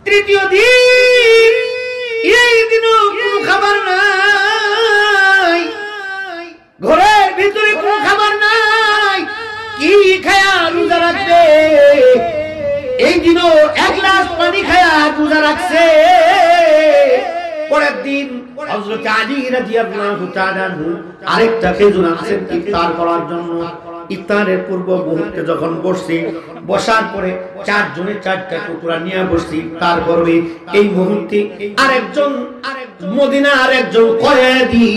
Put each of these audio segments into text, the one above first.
তৃতীয় দিন, এই দিনও কোনো খাবার নাই, ঘরের ভিতরে কোনো খাবার নাই, কি খায়া রোজা রাখবে? এই দিনও এক গ্লাস পানি খায়া রোজা রাখছে। পরের দিন হযরত আলী রাদিয়াল্লাহু তাআলা আরেকটা খেজুর আনছেন ইফতার করার জন্য। ইফতারের পূর্ব মুহূর্তে যখন বসছি, বসার পরে চারজনে চারটা টুকরা নিয়ে বসছি ইফতার করবে। এই মুহূর্তে আরেকজন মদিনার একজন কয়েদি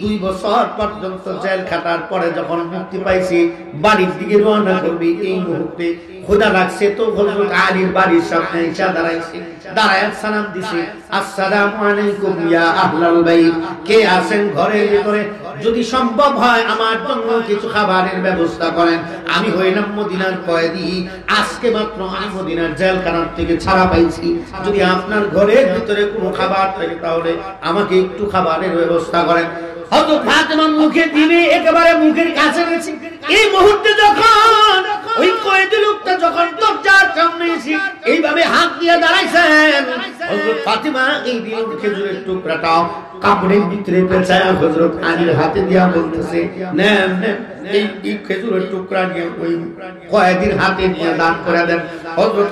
2 বছর পর্যন্ত জেল খাটার পরে যখন মুক্তি পাইছে, বাড়ির দিকে রওনা করবে। এই মুহূর্তে খোদা লাগছে তো হযরত আলীর বাড়ির সামনে এসে দাঁড়াইছে, দাঁড়ায় সালাম দিছে, আসসালামু আলাইকুম ইয়া আহলাল বাইত, কে আছেন ঘরের ভিতরে? যদি সম্ভব হয় আমার জন্য কিছু খাবারের ব্যবস্থা করেন। আমি হইলাম মদিনার কয়েদি, আজকে মাত্র আমি মদিনার জেলখানা থেকে ছাড়া পাইছি। যদি আপনার ঘরের ভিতরে কোনো খাবার থাকে তাহলে আমাকে একটু খাবারের ব্যবস্থা করেন। হযরত ফাতেমা মুখে দিবে, একেবারে মুখের কাছে গেছে। এই মুহূর্তে যখন ওই কয়েদি লোকটা যখন দরজার সামনে এসে এইভাবে হাত দিয়ে দাঁড়াইছেন, হযরত ফাতেমা এই দিন খেজুরের টুকরাটা কাপড়ের ভিতরে পেঁচায় হযরত আলীর হাতে দিয়া বলতেছে, নেন নেন, এই খেজুরের টুকরা নিয়ে ওই কয়েদির হাতে নিয়ে দান করে দেন। হযরত